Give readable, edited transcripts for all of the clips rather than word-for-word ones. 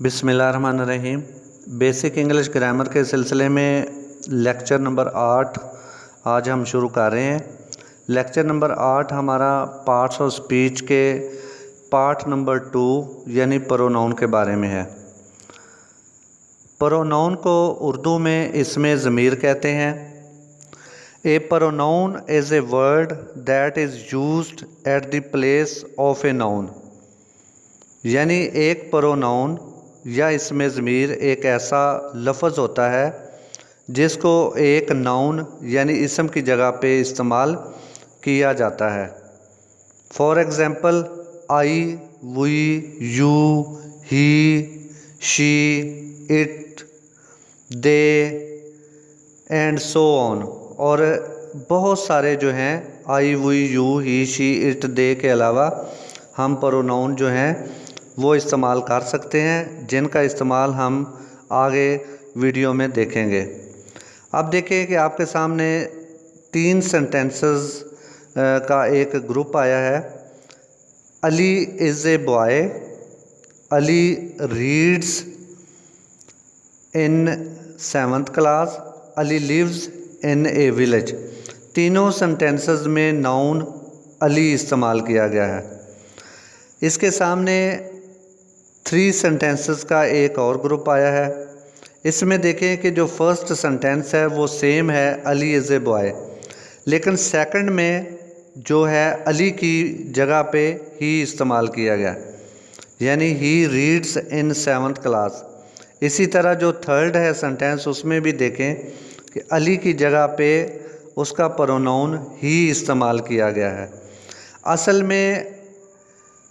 बिस्मिल्लाहिर्रहमानिर्रहीम। Basic English grammar के सिलसिले में लेक्चर नंबर 8 आज हम शुरू कर रहे हैं। लेक्चर नंबर 8 हमारा पार्ट्स ऑफ स्पीच के पार्ट नंबर 2 यानी प्रोनाउन के बारे में है। प्रोनाउन को उर्दू में इसमें ज़मीर कहते हैं। A pronoun is a word that is used at the place of a noun, यानी एक प्रोनाउन या इसमें ज़मीर एक ऐसा लफ्ज़ होता है जिसको एक नाउन यानी इसम की जगह पे इस्तेमाल किया जाता है। For example I, we, you, he, she, it, they and so on, और बहुत सारे जो हैं I, we, you, he, she, it, they के अलावा हम प्रोनाउन जो हैं वो इस्तेमाल कर सकते हैं, जिनका इस्तेमाल हम आगे वीडियो में देखेंगे। अब देखिए कि आपके सामने 3 सेंटेंसेस का एक ग्रुप आया है। Ali is a boy, Ali reads in 7th class, Ali lives in a village. तीनों सेंटेंसेस में नाउन अली इस्तेमाल किया गया है। इसके सामने 3 सेंटेंसेस का एक और ग्रुप आया है। इसमें देखें कि जो फर्स्ट सेंटेंस है वो सेम है, अली इज़ ए बॉय, लेकिन सेकंड में जो है अली की जगह पे ही इस्तेमाल किया गया, यानी he reads in 7th class. इसी तरह जो थर्ड है सेंटेंस, उसमें भी देखें कि अली की जगह पे उसका प्रोनाउन ही इस्तेमाल किया गया है। असल में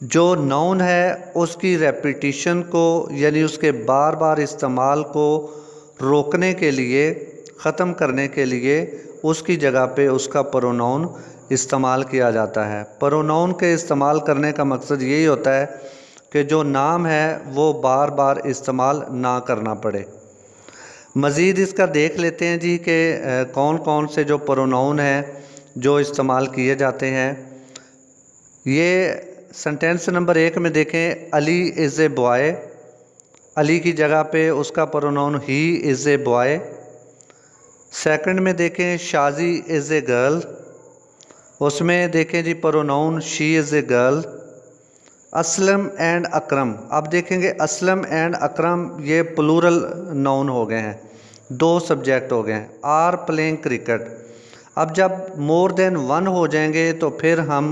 जो नाउन है उसकी रेपिटिशन को यानी उसके बार बार इस्तेमाल को रोकने के लिए, ख़त्म करने के लिए उसकी जगह पे उसका प्रोनाउन इस्तेमाल किया जाता है। प्रोनाउन के इस्तेमाल करने का मकसद यही होता है कि जो नाम है वो बार बार इस्तेमाल ना करना पड़े। मज़ीद इसका देख लेते हैं जी कि कौन कौन से जो प्रोनाउन हैं जो इस्तेमाल किए जाते हैं। ये सेंटेंस नंबर 1 में देखें, Ali is a boy, Ali की जगह पे उसका pronoun he is a boy. Second में देखें, शाजी इज़ ए गर्ल, उसमें देखें जी pronoun she is a girl. Aslam and Akram, अब देखेंगे असलम एंड अकरम ये प्लूरल नाउन हो गए हैं, 2 सब्जेक्ट हो गए हैं। आर प्लेइंग क्रिकेट, अब जब मोर देन 1 हो जाएंगे तो फिर हम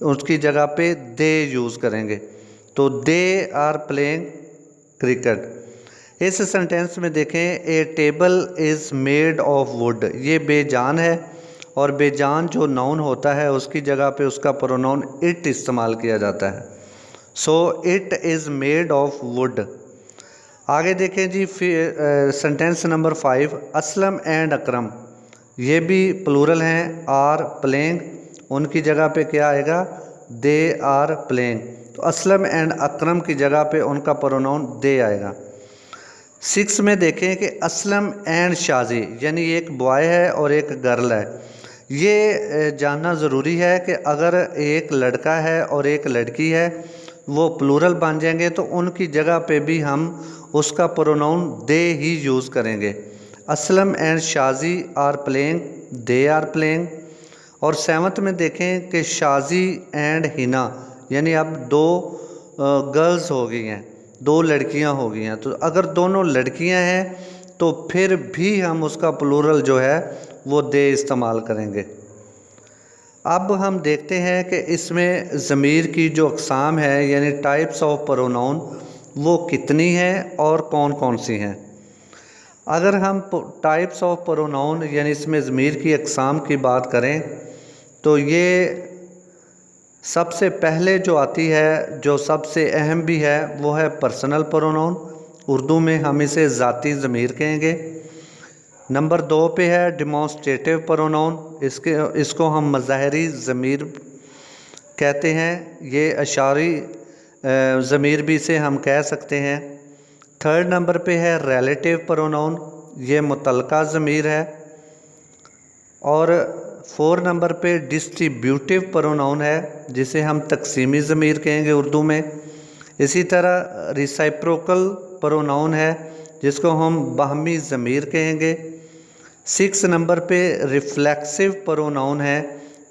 उसकी जगह पे दे यूज़ करेंगे, तो दे आर प्लेइंग क्रिकेट। इस सेंटेंस में देखें, a table is made of wood, ये बेजान है और बेजान जो नाउन होता है उसकी जगह पे उसका प्रोनाउन इट इस्तेमाल किया जाता है। So it is made of would. आगे देखें जी सेंटेंस नंबर 5, असलम एंड अकरम, ये भी प्लूरल हैं, आर प्लेइंग, उनकी जगह पे क्या आएगा, दे आर प्लेइंग, तो असलम एंड अकरम की जगह पे उनका प्रोनाउन दे आएगा। 6 में देखें कि असलम एंड शाजी, यानी एक बॉय है और एक गर्ल है। ये जानना ज़रूरी है कि अगर एक लड़का है और एक लड़की है वो प्लूरल बन जाएंगे तो उनकी जगह पे भी हम उसका प्रोनाउन दे ही यूज़ करेंगे। Aslam and Shaji are playing, they are playing. और 7th में देखें कि शाजी एंड हिना, यानी अब 2 गर्ल्स हो गई हैं, 2 लड़कियां हो गई हैं, तो अगर दोनों लड़कियां हैं तो फिर भी हम उसका प्लूरल जो है वो दे इस्तेमाल करेंगे। अब हम देखते हैं कि इसमें ज़मीर की जो अक़साम है यानी टाइप्स ऑफ प्रोनाउन वो कितनी हैं और कौन कौन सी हैं। अगर हम टाइप्स ऑफ प्रोनाउन यानी इसमें ज़मीर की अक़साम की बात करें तो ये सबसे पहले जो आती है, जो सबसे अहम भी है, वो है पर्सनल प्रोनाउन, उर्दू में हम इसे ज़ाती ज़मीर कहेंगे। नंबर 2 पे है डिमॉन्स्ट्रेटिव प्रोनाउन, इसको हम मज़ाहरी ज़मीर कहते हैं, ये अशारी ज़मीर भी इसे हम कह सकते हैं। 3rd नंबर पे है रिलेटिव प्रोनाउन, ये मुतल्लका ज़मीर है। और 4 नंबर पे डिस्ट्रीब्यूटिव प्रोनाउन है, जिसे हम तकसीमी ज़मीर कहेंगे उर्दू में। इसी तरह रिसाइप्रोकल प्रोनाउन है जिसको हम बाहमी ज़मीर कहेंगे। 6 नंबर पे रिफ्लेक्सिव प्रोनाउन है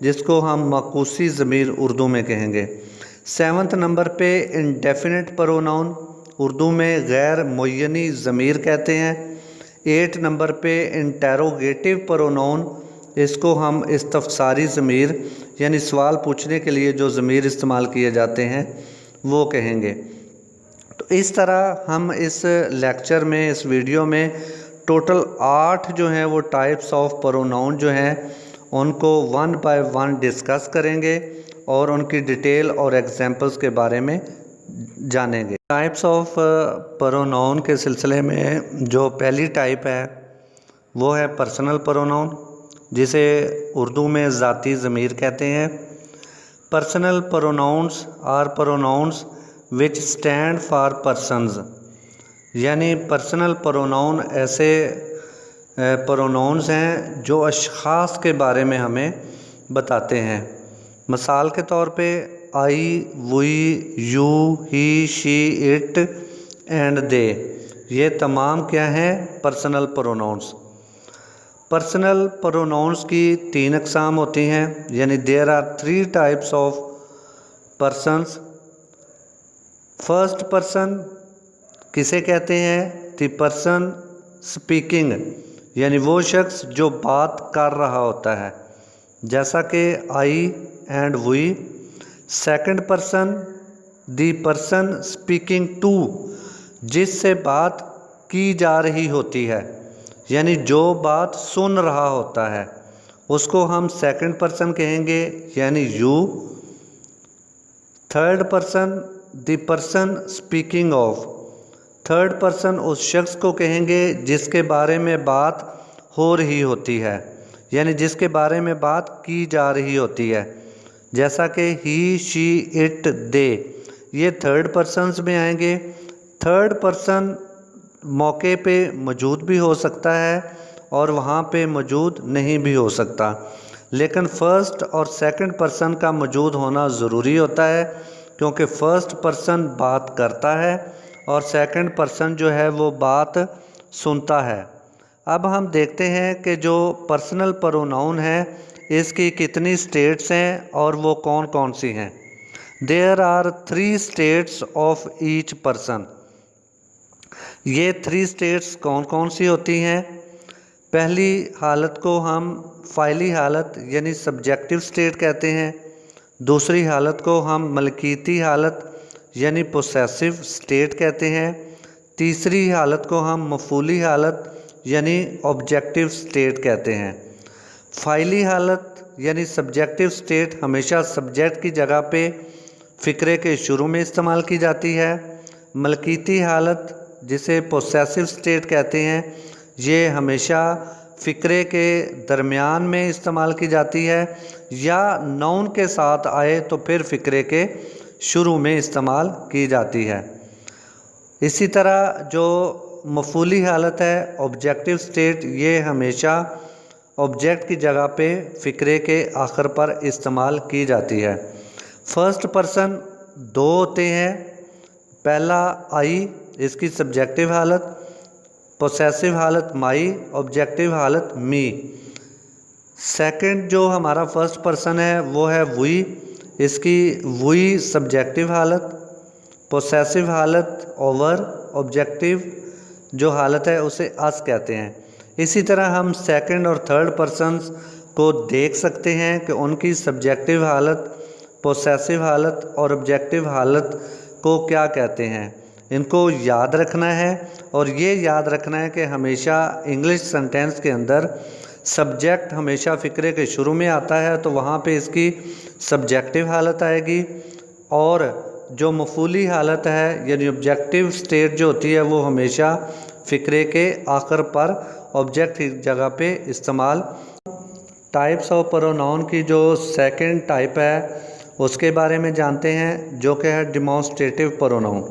जिसको हम माकूसी ज़मीर उर्दू में कहेंगे। 7 नंबर पे इंडेफिनिट प्रोनाउन उर्दू में गैर मुय्यनी ज़मीर कहते हैं। 8 नंबर पे इंटेरोगेटिव प्रोनाउन, इसको हम इस्तफसारी ज़मीर यानी सवाल पूछने के लिए जो ज़मीर इस्तेमाल किए जाते हैं वो कहेंगे। तो इस तरह हम इस लेक्चर में, इस वीडियो में टोटल 8 जो हैं वो टाइप्स ऑफ प्रोनाउन जो हैं उनको 1 बाय 1 डिस्कस करेंगे और उनकी डिटेल और एग्जांपल्स के बारे में जानेंगे। टाइप्स ऑफ प्रोनाउन के सिलसिले में जो पहली टाइप है वो है पर्सनल प्रोनाउन, जिसे उर्दू में ज़ाती ज़मीर कहते हैं। Personal pronouns are pronouns which stand for persons, यानी पर्सनल प्रोनाउन ऐसे प्रोनाउंस हैं जो अशख़ास के बारे में हमें बताते हैं। मिसाल के तौर पे I, we, you, he, she, it and they, ये तमाम क्या हैं? Personal pronounce. पर्सनल प्रोनाउंस की 3 अक़साम होती हैं, यानी there are 3 types of persons. First person किसे कहते हैं? द पर्सन स्पीकिंग, यानी वो शख्स जो बात कर रहा होता है, जैसा कि I and we. Second person the person speaking to, जिससे बात की जा रही होती है, यानी जो बात सुन रहा होता है उसको हम सेकंड पर्सन कहेंगे, यानी you. Third person the person speaking of, third person उस शख्स को कहेंगे जिसके बारे में बात हो रही होती है, यानी जिसके बारे में बात की जा रही होती है, जैसा कि ही, शी, इट, दे, ये थर्ड पर्सन्स में आएंगे। थर्ड पर्सन मौके पे मौजूद भी हो सकता है और वहाँ पे मौजूद नहीं भी हो सकता, लेकिन फ़र्स्ट और सेकंड पर्सन का मौजूद होना ज़रूरी होता है, क्योंकि फ़र्स्ट पर्सन बात करता है और सेकंड पर्सन जो है वो बात सुनता है। अब हम देखते हैं कि जो पर्सनल प्रोनाउन है इसकी कितनी स्टेट्स हैं और वो कौन कौन सी हैं। There are 3 states of each person. ये 3 स्टेट्स कौन कौन सी होती हैं? पहली हालत को हम फ़ाइली हालत यानी सब्जेक्टिव स्टेट कहते हैं। दूसरी हालत को हम मलकीती हालत यानी पोसेसिव स्टेट कहते हैं। तीसरी हालत को हम मफूली हालत यानी ऑब्जेक्टिव स्टेट कहते हैं। फ़ाइली हालत यानी सब्जेक्टिव स्टेट हमेशा सब्जेक्ट की जगह पे फ़िक्रे के शुरू में इस्तेमाल की जाती है। मलकीती हालत जिसे पोसेसिव स्टेट कहते हैं, ये हमेशा फ़िक्रे के दरमियान में इस्तेमाल की जाती है, या नाउन के साथ आए तो फिर फ़िक्रे के शुरू में इस्तेमाल की जाती है। इसी तरह जो मफूली हालत है, ऑब्जेक्टिव स्टेट, ये हमेशा ऑब्जेक्ट की जगह पे फ़िक्रे के आखिर पर इस्तेमाल की जाती है। फर्स्ट पर्सन 2 होते हैं। पहला आई, इसकी सब्जेक्टिव हालत, पोसेसिव हालत माई, ऑब्जेक्टिव हालत मी। सेकंड जो हमारा फर्स्ट पर्सन है वो है वी, इसकी वी सब्जेक्टिव हालत, पोसेसिव हालत ओवर, ऑब्जेक्टिव जो हालत है उसे अस कहते हैं। इसी तरह हम सेकंड और थर्ड पर्सन्स को देख सकते हैं कि उनकी सब्जेक्टिव हालत, पोसेसिव हालत और ऑब्जेक्टिव हालत को क्या कहते हैं। इनको याद रखना है, और ये याद रखना है कि हमेशा इंग्लिश सेंटेंस के अंदर सब्जेक्ट हमेशा फ़िक्रे के शुरू में आता है, तो वहाँ पे इसकी सब्जेक्टिव हालत आएगी, और जो मफूली हालत है यानी ऑब्जेक्टिव स्टेट जो होती है वो हमेशा फ़िक्रे के आखिर पर ऑब्जेक्ट की जगह पे इस्तेमाल। टाइप्स ऑफ प्रोनाउन की जो सेकंड टाइप है उसके बारे में जानते हैं, जो कि है डिमॉन्स्ट्रेटिव प्रोनाउन।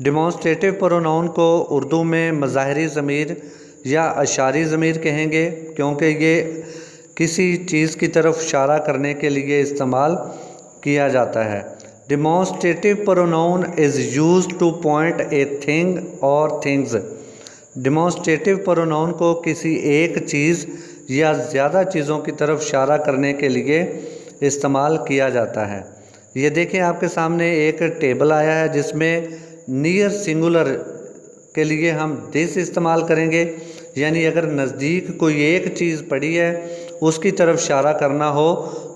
डिमॉन्स्ट्रेटिव प्रोनाउन को उर्दू में मज़ाहरी ज़मीर या अशारी ज़मीर कहेंगे, क्योंकि ये किसी चीज़ की तरफ इशारा करने के लिए इस्तेमाल किया जाता है। Demonstrative pronoun is used two point a thing और थिंग्स। डिमॉन्स्ट्रेटिव प्रोनाउन को किसी एक चीज़ या ज़्यादा चीज़ों की तरफ इशारा करने के लिए इस्तेमाल किया जाता है। ये देखें आपके सामने एक टेबल आया है जिसमें नियर सिंगुलर के लिए हम दिस इस्तेमाल करेंगे, यानी अगर नज़दीक कोई एक चीज़ पड़ी है उसकी तरफ इशारा करना हो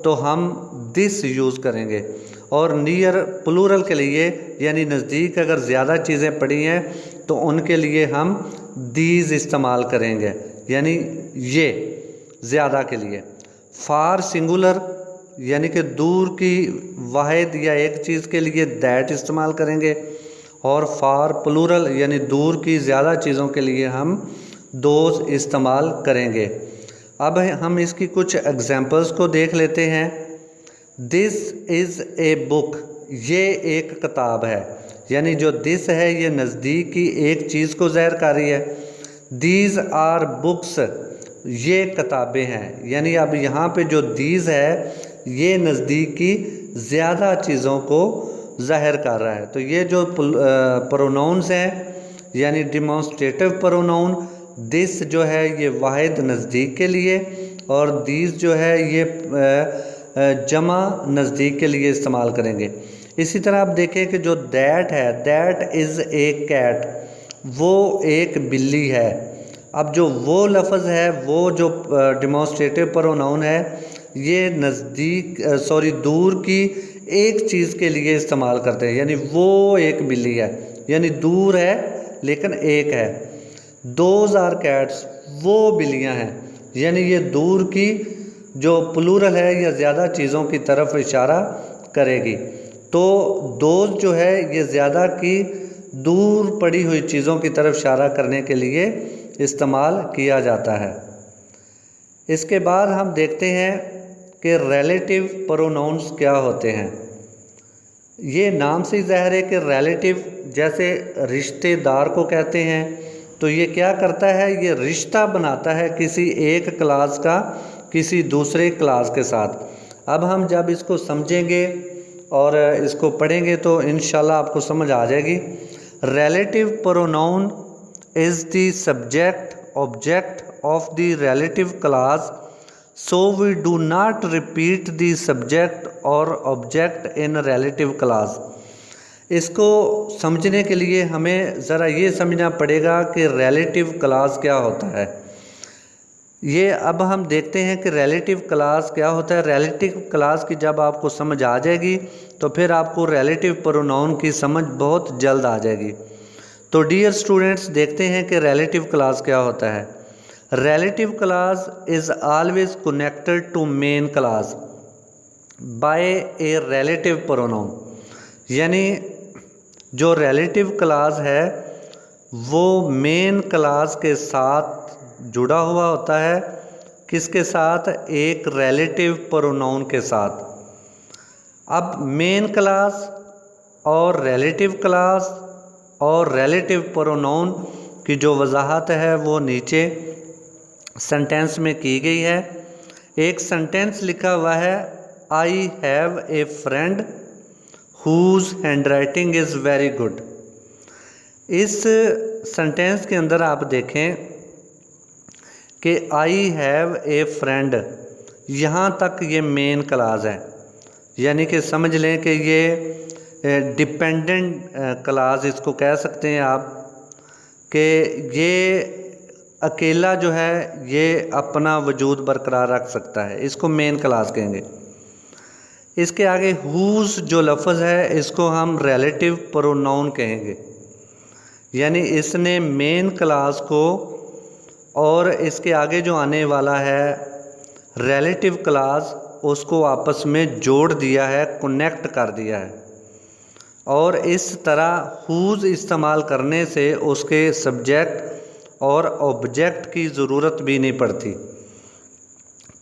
तो हम दिस यूज़ करेंगे। और नियर प्लूरल के लिए यानी नज़दीक अगर ज़्यादा चीज़ें पड़ी हैं तो उनके लिए हम दीज इस्तेमाल करेंगे, यानी ये ज़्यादा के लिए। फार सिंगुलर यानी कि दूर की वाहिद या एक चीज़ के लिए दैट इस्तेमाल करेंगे, और फार प्लूरल यानी दूर की ज़्यादा चीज़ों के लिए हम दोज इस्तेमाल करेंगे। अब हम इसकी कुछ एग्जांपल्स को देख लेते हैं। दिस इज़ ए बुक, ये एक किताब है, यानी जो दिस है ये नज़दीक की एक चीज़ को ज़ाहिर कर रही है। दीज आर बुक्स, ये किताबें हैं, यानी अब यहाँ पे जो दीज है ये नज़दीक की ज़्यादा चीज़ों को ज़ाहिर कर रहा है। तो ये जो प्रोनाउंस हैं यानी डिमॉन्स्ट्रेटिव प्रोनाउन, दिस जो है ये वाहिद नज़दीक के लिए, और दीज जो है ये जमा नज़दीक के लिए इस्तेमाल करेंगे। इसी तरह आप देखें कि जो दैट है, दैट इज़ ए कैट, वो एक बिल्ली है। अब जो वो लफ्ज़ है, वो जो डिमॉन्स्ट्रेटिव प्रोनाउन है, ये दूर की एक चीज़ के लिए इस्तेमाल करते हैं, यानी वो एक बिल्ली है, यानी दूर है लेकिन एक है। दोज आर कैट्स, वो बिल्लियां हैं, यानी ये दूर की जो प्लूरल है या ज़्यादा चीज़ों की तरफ इशारा करेगी। तो दोज जो है ये ज़्यादा की दूर पड़ी हुई चीज़ों की तरफ इशारा करने के लिए इस्तेमाल किया जाता है। इसके बाद हम देखते हैं कि रिलेटिव प्रोनाउंस क्या होते हैं। ये नाम से ज़ाहिर है कि रिलेटिव जैसे रिश्तेदार को कहते हैं, तो ये क्या करता है, ये रिश्ता बनाता है किसी एक क्लास का किसी दूसरे क्लास के साथ। अब हम जब इसको समझेंगे और इसको पढ़ेंगे तो इंशाल्लाह आपको समझ आ जाएगी। Relative pronoun is the subject object of the relative class, so we do not repeat the subject or object in relative class। इसको समझने के लिए हमें ज़रा ये समझना पड़ेगा कि रिलेटिव क्लास क्या होता है। ये अब हम देखते हैं कि रिलेटिव क्लास क्या होता है। रिलेटिव क्लास की जब आपको समझ आ जाएगी तो फिर आपको रिलेटिव प्रोनाउन की समझ बहुत जल्द आ जाएगी। तो डियर स्टूडेंट्स, देखते हैं कि रिलेटिव क्लास क्या होता है। Relative class is always connected to main class by a relative pronoun, यानी जो relative class है वो मेन क्लास के साथ जुड़ा हुआ होता है। किसके साथ? एक relative pronoun के साथ। अब मेन क्लास और relative क्लास और relative pronoun की जो वजाहत है वो नीचे सेंटेंस में की गई है। एक सेंटेंस लिखा हुआ है, I have a friend whose handwriting is very good. इस सेंटेंस के अंदर आप देखें कि आई हैव ए फ्रेंड, यहाँ तक ये मेन क्लास है, यानी कि समझ लें कि ये डिपेंडेंट क्लास इसको कह सकते हैं आप, कि ये अकेला जो है ये अपना वजूद बरकरार रख सकता है, इसको मेन क्लास कहेंगे। इसके आगे हुज जो लफ्ज़ है इसको हम रिलेटिव प्रोनाउन कहेंगे, यानी इसने मेन क्लास को और इसके आगे जो आने वाला है रिलेटिव क्लास उसको आपस में जोड़ दिया है, कनेक्ट कर दिया है। और इस तरह हुज इस्तेमाल करने से उसके सब्जेक्ट और ऑब्जेक्ट की ज़रूरत भी नहीं पड़ती।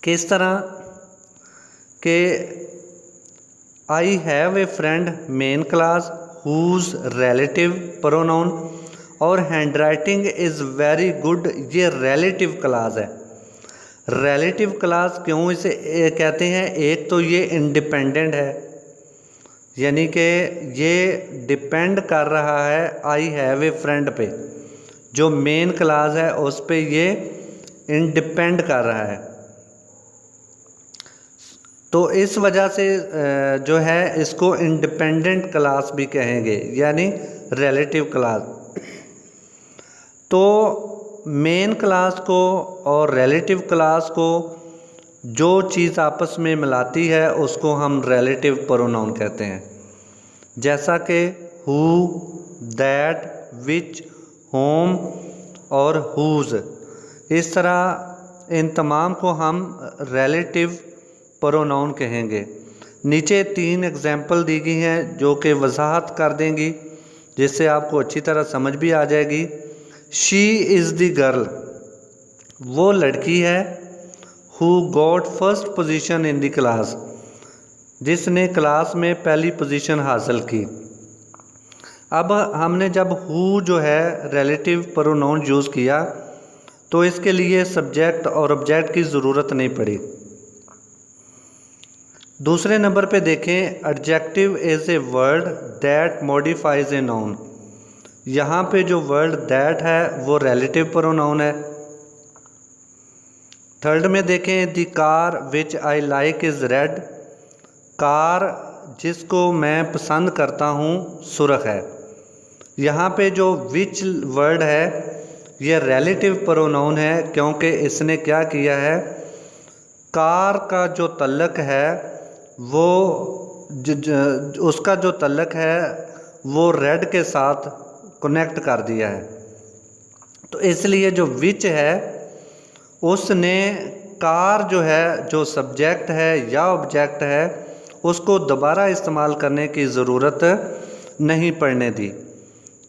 किस तरह के I have a friend main clause, whose relative pronoun, और handwriting is very good ये रिलेटिव क्लास है। रिलेटिव क्लास क्यों इसे कहते हैं? एक तो ये इंडिपेंडेंट है, यानी कि ये डिपेंड कर रहा है आई हैव ए फ्रेंड पे, जो मेन क्लास है उस पे ये इंडिपेंड कर रहा है। तो इस वजह से जो है इसको इंडिपेंडेंट क्लास भी कहेंगे, यानी रिलेटिव क्लास। तो मेन क्लास को और रिलेटिव क्लास को जो चीज़ आपस में मिलाती है उसको हम रिलेटिव प्रोनाउन कहते हैं, जैसा कि हु, दैट, विच, होम और हुज। इस तरह इन तमाम को हम रिलेटिव प्रोनाउन कहेंगे। नीचे 3 एग्जाम्पल दी गई हैं जो कि वजाहत कर देंगी, जिससे आपको अच्छी तरह समझ भी आ जाएगी। शी इज़ द गर्ल, वो लड़की है। Who got first position in the class, जिसने क्लास में पहली पोजीशन हासिल की। अब हमने जब हु जो है रिलेटिव प्रोनाउन यूज़ किया तो इसके लिए सब्जेक्ट और ऑब्जेक्ट की ज़रूरत नहीं पड़ी। दूसरे नंबर पे देखें, adjective is a word that modifies a noun. यहाँ पे जो वर्ड दैट है वो रिलेटिव प्रोनाउन है। थर्ड में देखें, the car which I like is red. Car जिसको मैं पसंद करता हूँ सुर्ख है। यहाँ पे जो विच वर्ड है ये रिलेटिव प्रोनाउन है, क्योंकि इसने क्या किया है, कार का जो तल्लक है वो उसका जो तल्लक है वो रेड के साथ कनेक्ट कर दिया है। तो इसलिए जो विच है उसने कार जो है, जो सब्जेक्ट है या ऑब्जेक्ट है, उसको दोबारा इस्तेमाल करने की ज़रूरत नहीं पड़ने दी।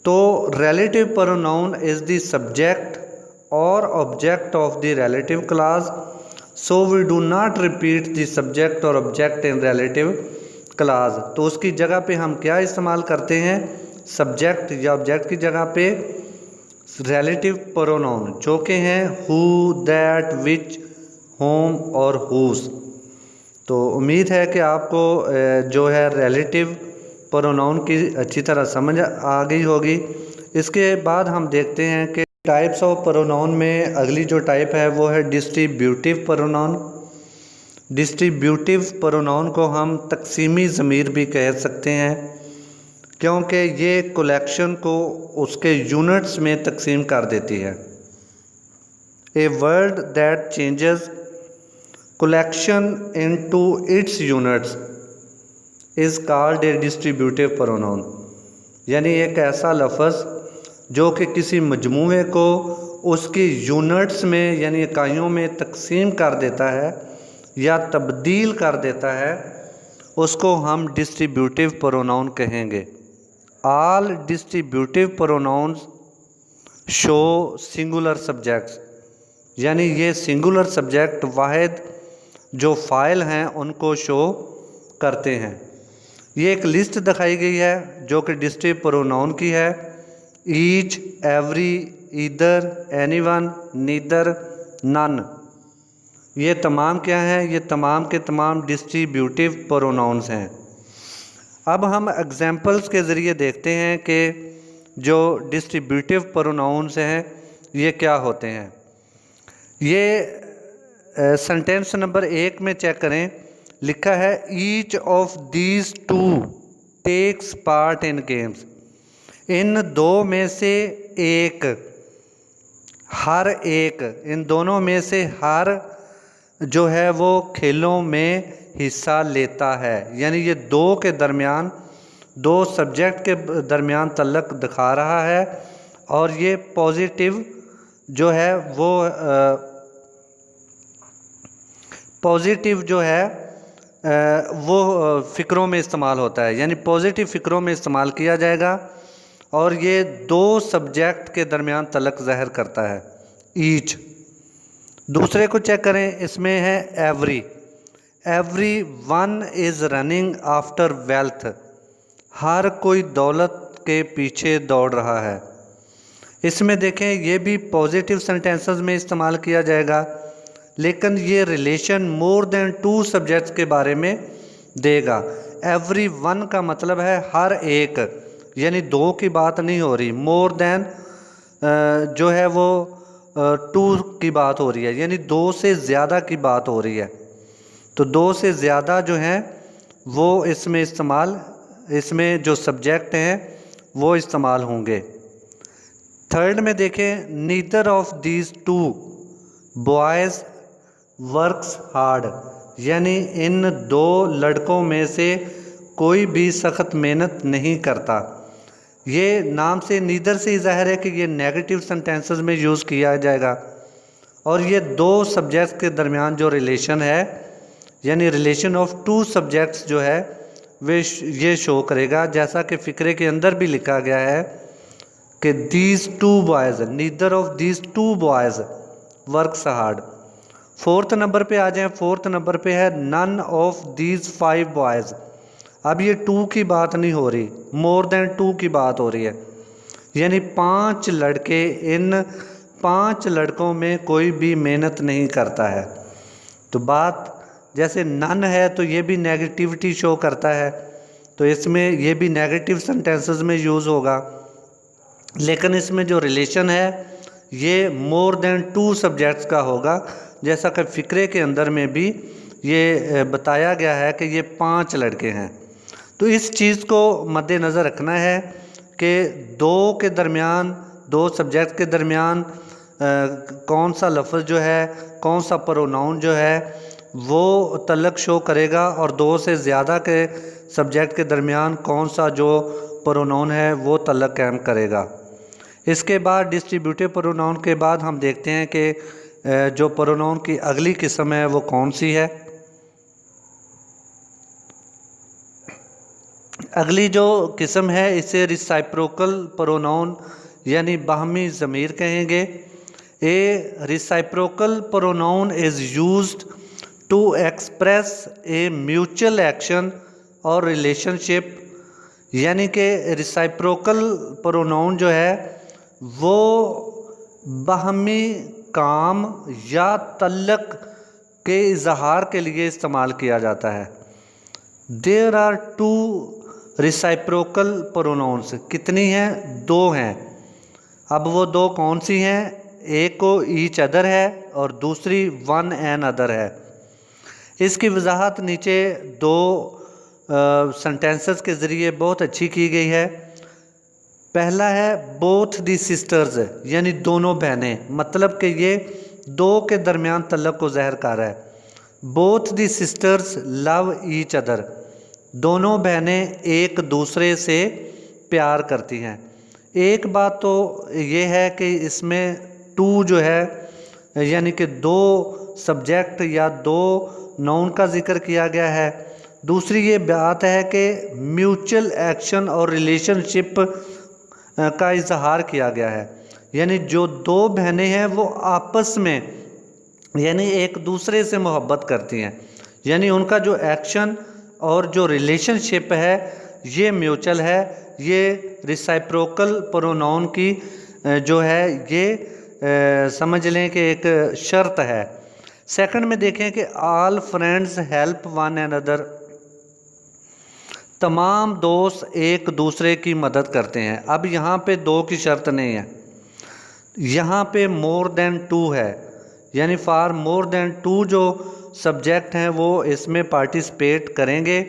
तो relative pronoun is the subject और object of the relative clause, so we do not repeat the subject और ऑब्जेक्ट इन रिलेटिव क्लास। तो उसकी जगह पे हम क्या इस्तेमाल करते हैं, सब्जेक्ट या ऑब्जेक्ट की जगह पे रिलेटिव प्रोनाउन, जो कि हैं हु, दैट, विच, होम और हुज। तो उम्मीद है कि आपको जो है रिलेटिव प्रोनाउन की अच्छी तरह समझ आ गई होगी। इसके बाद हम देखते हैं कि टाइप्स ऑफ प्रोनाउन में अगली जो टाइप है वो है डिस्ट्रीब्यूटिव प्रोनाउन। डिस्ट्रीब्यूटिव प्रोनाउन को हम तकसीमी ज़मीर भी कह सकते हैं, क्योंकि ये कलेक्शन को उसके यूनिट्स में तकसीम कर देती है। ए word that changes collection into its units is called a distributive pronoun. यानी एक ऐसा लफ्ज़ जो कि किसी मजमूए को उसकी यूनिट्स में यानी इकाइयों में तकसीम कर देता है या तब्दील कर देता है, उसको हम डिस्ट्रीब्यूटिव प्रोनाउन कहेंगे। All distributive pronounce show singular subjects, यानी ये सिंगुलर सब्जेक्ट वाहिद जो फ़ाइल हैं उनको शो करते हैं। ये एक लिस्ट दिखाई गई है जो कि डिस्ट्रीब्यूटिव प्रोनाउन की है। Each, every, either, anyone, neither, none, ये तमाम क्या हैं, ये तमाम के तमाम डिस्ट्रीब्यूटिव प्रोनाउंस हैं। अब हम एग्जांपल्स के ज़रिए देखते हैं कि जो डिस्ट्रीब्यूटिव प्रोनाउंस हैं ये क्या होते हैं। ये सेंटेंस नंबर 1 में चेक करें, लिखा है each of these two takes part in games. इन दो में से एक, हर एक, इन दोनों में से हर जो है वो खेलों में हिस्सा लेता है। यानी ये दो के दरमियान, दो सब्जेक्ट के दरमियान तल्लक दिखा रहा है, और ये पॉजिटिव जो है वो पॉजिटिव जो है वो फ़िक्रों में इस्तेमाल होता है, यानी पॉजिटिव फ़िक्रों में इस्तेमाल किया जाएगा, और ये दो सब्जेक्ट के दरमियान तल्लक ज़ाहिर करता है, ईच। दूसरे को चेक करें, इसमें है every. Everyone is running after wealth, हर कोई दौलत के पीछे दौड़ रहा है। इसमें देखें ये भी पॉजिटिव सेंटेंसेस में इस्तेमाल किया जाएगा, लेकिन ये relation more than two subjects के बारे में देगा। एवरी वन का मतलब है हर एक, यानी दो की बात नहीं हो रही। मोर देन जो है वो टू की बात हो रही है, यानी दो से ज़्यादा की बात हो रही है। तो दो से ज़्यादा जो हैं वो इसमें जो सब्जेक्ट हैं वो इस्तेमाल होंगे। थर्ड में देखें, neither of these to boys works hard, यानी इन दो लड़कों में से कोई भी सख्त मेहनत नहीं करता। ये नाम से नीदर से ही ज़ाहिर है कि ये नेगेटिव सेंटेंसेस में यूज़ किया जाएगा। और ये दो सब्जेक्ट्स के दरमियान जो रिलेशन है, यानी रिलेशन ऑफ टू सब्जेक्ट्स जो है वे ये शो करेगा, जैसा कि फ़िक्रे के अंदर भी लिखा गया है कि these two boys, neither of these to boys works hard. Fourth number पे आ जाएं। फोर्थ नंबर पे है नन ऑफ दीज 5 बॉयज़। अब ये टू की बात नहीं हो रही, मोर देन टू की बात हो रही है, यानी 5 लड़के, इन 5 लड़कों में कोई भी मेहनत नहीं करता है। तो बात जैसे नन है तो ये भी नेगेटिविटी शो करता है, तो इसमें ये भी नेगेटिव सेंटेंसेस में यूज़ होगा। लेकिन इसमें जो रिलेशन है ये मोर देन टू सब्जेक्ट्स का होगा, जैसा कि फ़िक्रे के अंदर में भी ये बताया गया है कि ये 5 लड़के हैं। तो इस चीज़ को मद्देनज़र रखना है कि दो के दरमियान, दो सब्जेक्ट के दरमियान कौन सा लफ्ज़ जो है, कौन सा प्रोनाउन जो है वो तल्लक शो करेगा, और दो से ज़्यादा के सब्जेक्ट के दरमियान कौन सा जो प्रोनाउन है वो तल्लक कायम करेगा। इसके बाद डिस्ट्रीब्यूटिव प्रोनाउन के बाद हम देखते हैं कि जो प्रोनाउन की अगली किस्म है वो कौन सी है। अगली जो किस्म है इसे रिसाइप्रोकल प्रोनाउन यानी बाहमी ज़मीर कहेंगे। A reciprocal pronoun is used to express a mutual action और रिलेशनशिप, यानी कि रिसाइप्रोकल प्रोनाउन जो है वो बाहमी काम या तल्लक के इजहार के लिए इस्तेमाल किया जाता है। देयर आर टू रिसाइप्रोकल प्रोनाउंस, कितनी हैं? 2 हैं। अब वो 2 कौन सी हैं? एक को ईच अदर है और दूसरी वन एन अदर है। इसकी वजाहत नीचे 2 सेंटेंसेस के ज़रिए बहुत अच्छी की गई है। पहला है बोथ दी सिस्टर्स, यानी दोनों बहनें, मतलब कि ये 2 के दरमियान तल्लक को ज़ाहिर कर रहा है। Both the sisters love each other, दोनों बहनें एक दूसरे से प्यार करती हैं। एक बात तो ये है कि इसमें टू जो है यानी कि 2 सब्जेक्ट या 2 नाउन का जिक्र किया गया है। दूसरी ये बात है कि म्यूचुअल एक्शन और रिलेशनशिप का इजहार किया गया है, यानी जो 2 बहनें हैं वो आपस में यानी एक दूसरे से मोहब्बत करती हैं, यानी उनका जो एक्शन और जो रिलेशनशिप है ये म्यूचुअल है। ये रिसाइप्रोकल प्रोनाउन की जो है ये समझ लें कि एक शर्त है। सेकंड में देखें कि all friends help one and other, तमाम दोस्त एक दूसरे की मदद करते हैं। अब यहाँ पे 2 की शर्त नहीं है, यहाँ पे मोर देन 2 है, यानी फॉर मोर देन 2 जो सब्जेक्ट हैं वो इसमें पार्टिसिपेट करेंगे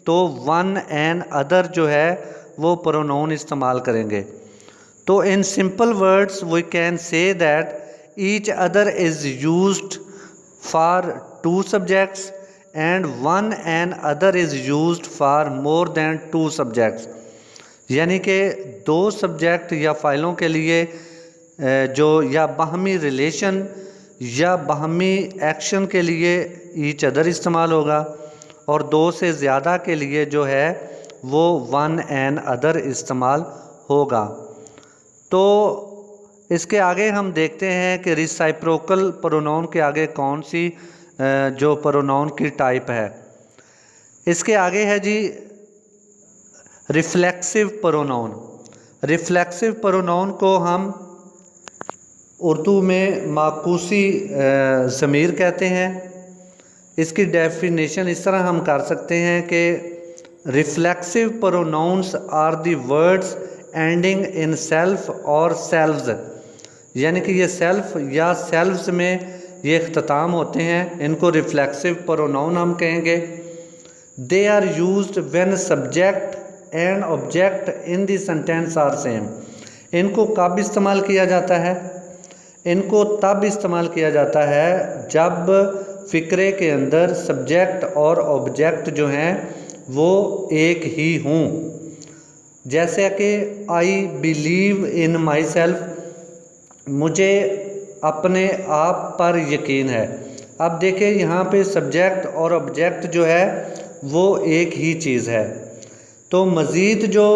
तो वन एंड अदर जो है वो प्रोनाउन इस्तेमाल करेंगे। तो in simple words we can say that each other is used for 2 subjects and one and other is used for more than 2 subjects, यानी कि 2 सब्जेक्ट या फाइलों के लिए जो या बाहमी रिलेशन या बाहमी एक्शन के लिए ईच अदर इस्तेमाल होगा, और 2 से ज़्यादा के लिए जो है वो वन एंड अदर इस्तेमाल होगा। तो इसके आगे हम देखते हैं कि रिसाइप्रोकल प्रोनाउन के आगे कौन सी जो प्रोनाउन की टाइप है। इसके आगे है जी रिफ्लेक्सिव प्रोनाउन। रिफ्लेक्सिव प्रोनाउन को हम उर्दू में माकूसी ज़मीर कहते हैं। इसकी डेफिनेशन इस तरह हम कर सकते हैं कि reflexive pronouns are the words ending in self और सेल्व्स, यानी कि ये सेल्फ या सेल्व्स में ये इख्तिताम होते हैं, इनको रिफ्लेक्सिव प्रोनाउन हम कहेंगे। They are used when subject and object in the sentence are same. इनको कब इस्तेमाल किया जाता है? इनको तब इस्तेमाल किया जाता है जब फ़िक्रे के अंदर सब्जेक्ट और ऑब्जेक्ट जो हैं वो एक ही हों। जैसे कि I believe in my self, मुझे अपने आप पर यकीन है। अब देखिए यहाँ पे सब्जेक्ट और ऑब्जेक्ट जो है वो एक ही चीज़ है। तो मज़ीद जो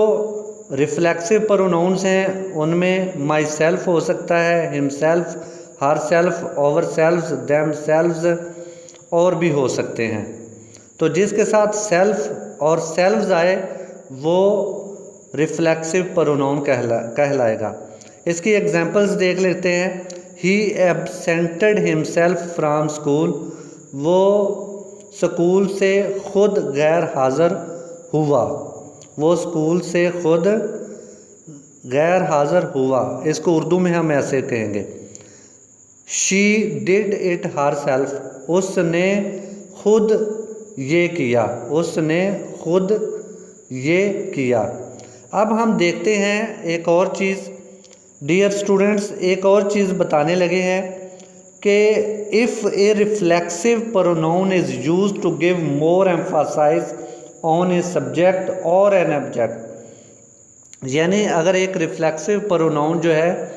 रिफ्लेक्सिव प्रोनाउंस हैं उनमें माई सेल्फ हो सकता है, himself, herself, ourselves, themselves और भी हो सकते हैं। तो जिसके साथ सेल्फ और सेल्व्स आए वो रिफ्लेक्सिव प्रोनाउन कहलाएगा। इसकी एग्जांपल्स देख लेते हैं। ही एब्सेंटेड हिमसेल्फ फ्राम स्कूल, वो स्कूल से ख़ुद गैर हाज़िर हुआ, वो स्कूल से ख़ुद गैर हाज़िर हुआ। इसको उर्दू में हम ऐसे कहेंगे, she did it her self, उसने खुद ये किया, उसने खुद ये किया। अब हम देखते हैं एक और चीज़। डियर स्टूडेंट्स, एक और चीज़ बताने लगे हैं कि if a reflexive pronoun is used to give more emphasize on a subject और एन ऑब्जेक्ट, यानी अगर एक रिफ्लेक्सिव प्रोनाउन जो है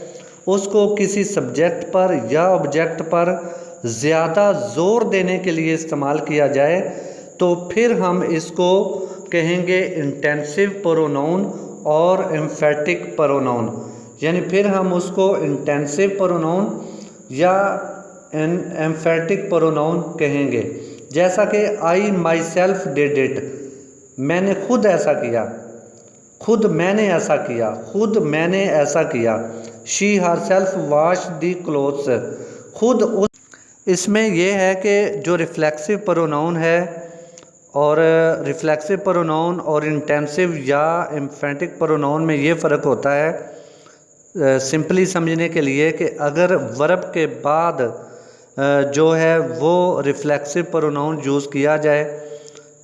उसको किसी सब्जेक्ट पर या ऑब्जेक्ट पर ज़्यादा ज़ोर देने के लिए इस्तेमाल किया जाए तो फिर हम इसको कहेंगे इंटेंसिव प्रोनाउन और एम्फेटिक प्रोनाउन, यानी फिर हम उसको इंटेंसिव प्रोनाउन या एम्फेटिक प्रोनाउन कहेंगे। जैसा कि आई माई सेल्फ डिड इट, मैंने खुद ऐसा किया, खुद मैंने ऐसा किया, खुद मैंने ऐसा किया। She her self wash the clothes, खुद उस। इसमें यह है कि जो रिफ्लेक्सिव प्रोनाउन है और रिफ्लेक्सिव प्रोनाउन और इंटेंसिव या एम्फेटिक प्रोनाउन में ये फ़र्क होता है सिंपली समझने के लिए कि अगर वर्ब के बाद जो है वो रिफ्लेक्सिव प्रोनाउन यूज़ किया जाए,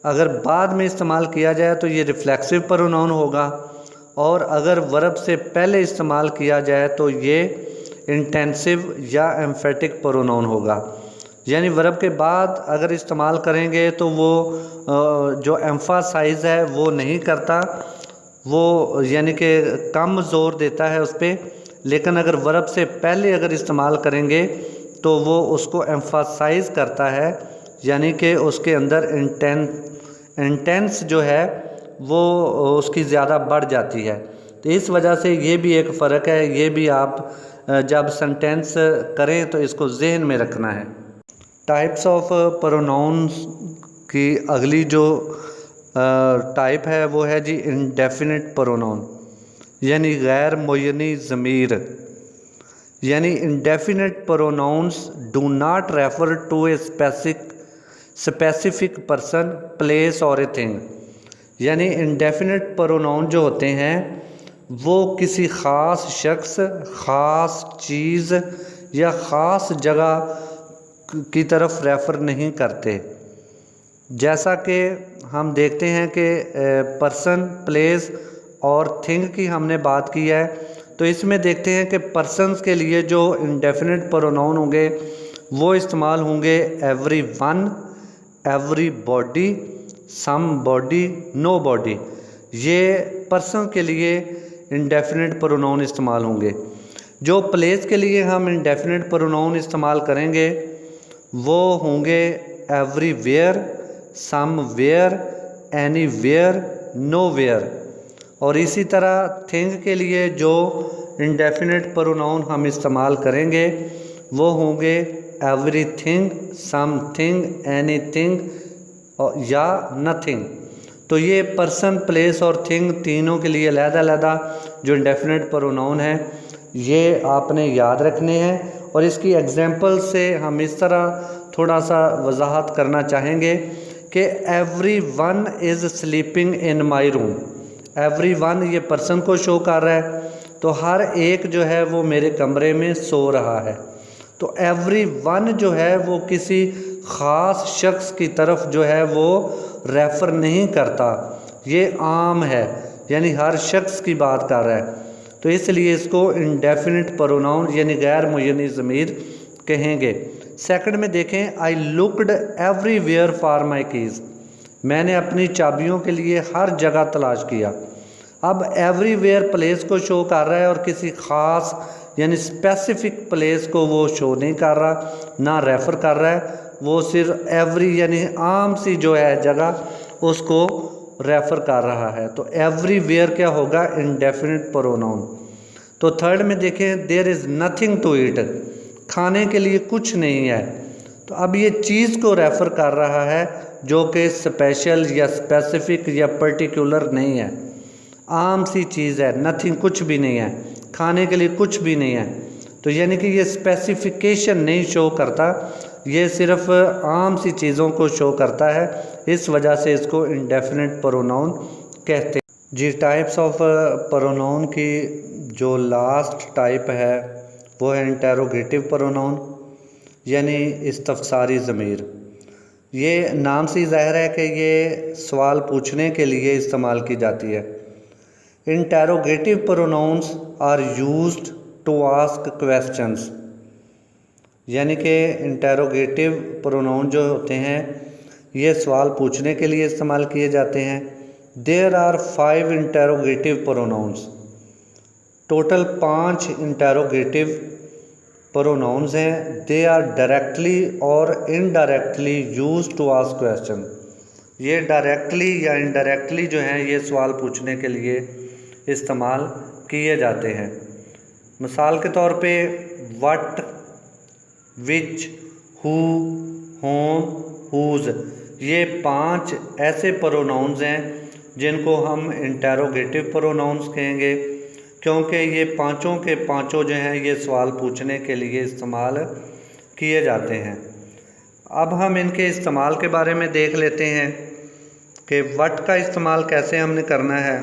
अगर बाद में इस्तेमाल किया जाए तो ये रिफ्लेक्सिव प्रोनाउन होगा, और अगर वर्ब से पहले इस्तेमाल किया जाए तो ये इंटेंसिव या एम्फेटिक प्रोनाउन होगा। यानी वर्ब के बाद अगर इस्तेमाल करेंगे तो वो जो एम्फासाइज है वो नहीं करता, वो यानी कि कम ज़ोर देता है उस पर। लेकिन अगर वर्ब से पहले अगर इस्तेमाल करेंगे तो वो उसको एम्फासाइज करता है, यानी कि उसके अंदर इंटेंस जो है वो उसकी ज़्यादा बढ़ जाती है। तो इस वजह से ये भी एक फ़र्क है, ये भी आप जब सेंटेंस करें तो इसको जहन में रखना है। टाइप्स ऑफ प्रोनाउंस की अगली जो टाइप है वो है जी इंडेफिनिट प्रोनाउन, यानी गैर मुय्यनी ज़मीर। यानी indefinite pronouns do not refer to a specific person, place और ए थिंग। यानी इंडेफिनिट प्रोनाउन जो होते हैं वो किसी ख़ास शख्स, ख़ास चीज़ या ख़ास जगह की तरफ रेफ़र नहीं करते। जैसा कि हम देखते हैं कि पर्सन, प्लेस और थिंग की हमने बात की है, तो इसमें देखते हैं कि पर्सन्स के लिए जो इंडेफिनिट प्रोनाउन होंगे वो इस्तेमाल होंगे everyone, everybody, somebody, nobody. ये पर्सन के लिए इंडेफिनिट प्रोनाउन इस्तेमाल होंगे। जो प्लेस के लिए हम इंडेफिनिट प्रोनाउन इस्तेमाल करेंगे वो होंगे एवरीवेयर, समवेयर, एनीवेयर, नोवेयर। और इसी तरह थिंग के लिए जो इंडेफिनिट प्रोनाउन हम इस्तेमाल करेंगे वो होंगे एवरीथिंग, समथिंग, एनीथिंग या नथिंग। तो ये पर्सन, प्लेस और थिंग तीनों के लिए अलग-अलग जो इंडेफिनिट प्रोनाउन है ये आपने याद रखने हैं। और इसकी एग्जांपल से हम इस तरह थोड़ा सा वजाहत करना चाहेंगे कि every one is sleeping in my room. Every one ये पर्सन को शो कर रहा है, तो हर एक जो है वो मेरे कमरे में सो रहा है। तो एवरी वन जो है वो किसी ख़ास शख्स की तरफ जो है वो रेफ़र नहीं करता, ये आम है, यानी हर शख्स की बात कर रहा है। तो इसलिए इसको इंडेफिनिट प्रोनाउन यानी गैर मुय्यनी ज़मीर कहेंगे। सेकंड में देखें, I looked everywhere for my keys. मैंने अपनी चाबियों के लिए हर जगह तलाश किया। अब एवरीवेयर प्लेस को शो कर रहा है और किसी ख़ास यानी स्पेसिफिक प्लेस को वो शो नहीं कर रहा, ना रेफ़र कर रहा है, वो सिर्फ एवरी यानी आम सी जो है जगह उसको रेफ़र कर रहा है। तो एवरीवेयर क्या होगा, इंडेफिनिट प्रोनाउन। तो थर्ड में देखें, there is nothing to eat, खाने के लिए कुछ नहीं है। तो अब ये चीज़ को रेफ़र कर रहा है जो कि स्पेशल या स्पेसिफिक या पर्टिकुलर नहीं है, आम सी चीज़ है, नथिंग कुछ भी नहीं है, खाने के लिए कुछ भी नहीं है। तो यानी कि ये स्पेसिफिकेशन नहीं शो करता, ये सिर्फ आम सी चीज़ों को शो करता है, इस वजह से इसको इंडेफिनिट प्रोनाउन कहते हैं। जी, टाइप्स ऑफ प्रोनाउन की जो लास्ट टाइप है वो है इंटेरोगेटिव प्रोनाउन यानी इस्तफसारी ज़मीर। ये नाम से ज़ाहिर है कि ये सवाल पूछने के लिए इस्तेमाल की जाती है। Interrogative pronouns are used to ask questions, यानी कि इंटेरोगेटिव प्रोनाउन जो होते हैं ये सवाल पूछने के लिए इस्तेमाल किए जाते हैं। There are 5 interrogative pronouns, total 5 interrogative pronouns हैं। दे आर डायरेक्टली और indirectly used to ask question. ये डायरेक्टली या इनडायरेक्टली जो हैं ये सवाल पूछने के लिए इस्तेमाल किए जाते हैं। मिसाल के तौर पे what, which, who, whom, whose, ये 5 ऐसे प्रोनाउंस हैं जिनको हम इंटेरोगेटिव प्रोनाउंस कहेंगे, क्योंकि ये पाँचों के पाँचों जो हैं ये सवाल पूछने के लिए इस्तेमाल किए जाते हैं। अब हम इनके इस्तेमाल के बारे में देख लेते हैं कि व्हाट का इस्तेमाल कैसे हमने करना है।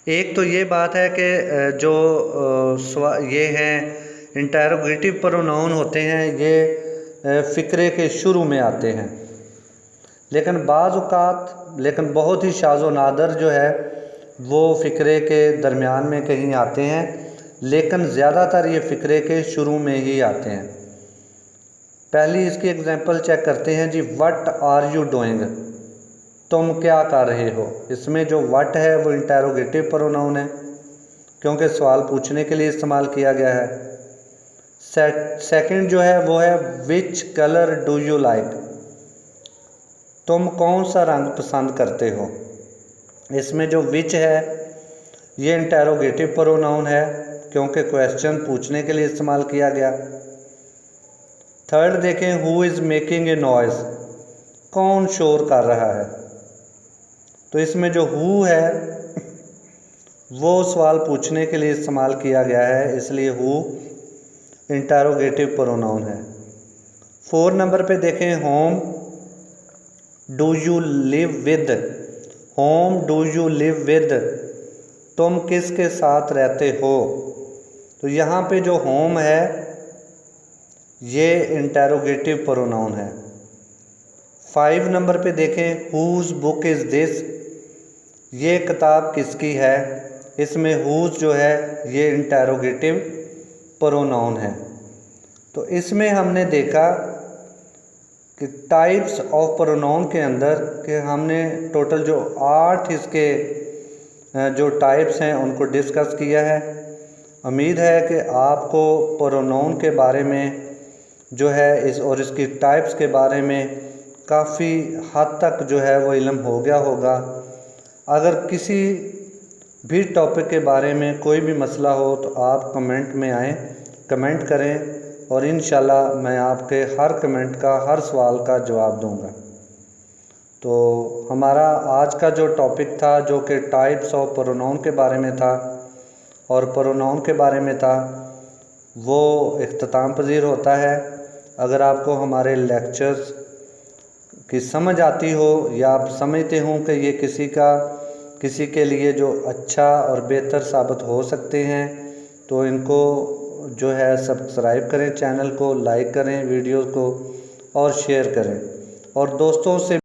एक तो ये बात है कि जो ये हैं इंटेरोगेटिव प्रोनाउन होते हैं ये फ़िक्रे के शुरू में आते हैं, लेकिन लेकिन बहुत ही शाज़ व नादर जो है वो फ़िक्रे के दरमियान में कहीं आते हैं, लेकिन ज़्यादातर ये फ़िक्रे के शुरू में ही आते हैं। पहली इसकी एग्जांपल चेक करते हैं जी, व्हाट आर यू डूइंग, तुम क्या कर रहे हो। इसमें जो व्हाट है वो इंटेरोगेटिव प्रोनाउन है क्योंकि सवाल पूछने के लिए इस्तेमाल किया गया है। सेकंड जो है वो है which colour do you like, तुम कौन सा रंग पसंद करते हो। इसमें जो विच है ये इंटेरोगेटिव प्रोनाउन है क्योंकि क्वेश्चन पूछने के लिए इस्तेमाल किया गया। थर्ड देखें, who is making a noise, कौन शोर कर रहा है। तो इसमें जो हु है वो सवाल पूछने के लिए इस्तेमाल किया गया है, इसलिए हु इंटेरोगेटिव प्रोनाउन है। 4 नंबर पे देखें, home do you live with, home do you live with, तुम किसके साथ रहते हो। तो यहाँ पे जो होम है ये इंटेरोगेटिव प्रोनाउन है। 5 नंबर पे देखें, हुज बुक इज़ दिस, ये किताब किसकी है। इसमें हुज जो है ये इंटेरोगेटिव प्रोनाउन है। तो इसमें हमने देखा कि टाइप्स ऑफ प्रोनाउन के अंदर कि हमने टोटल जो 8 इसके जो टाइप्स हैं उनको डिस्कस किया है। उम्मीद है कि आपको प्रोनाउन के बारे में जो है और इसकी टाइप्स के बारे में काफ़ी हद तक जो है वो इल्म हो गया होगा। अगर किसी भी टॉपिक के बारे में कोई भी मसला हो तो आप कमेंट में आएँ, कमेंट करें और इंशाल्लाह मैं आपके हर कमेंट का, हर सवाल का जवाब दूंगा। तो हमारा आज का जो टॉपिक था जो कि टाइप्स ऑफ प्रोनाउन के बारे में था और प्रोनाउन के बारे में था वो इख्तिताम पज़ीर होता है। अगर आपको हमारे लेक्चर्स की समझ आती हो या आप समझते हो कि ये किसी के लिए जो अच्छा और बेहतर साबित हो सकते हैं, तो इनको जो है सब्सक्राइब करें, चैनल को लाइक करें, वीडियो को और शेयर करें और दोस्तों से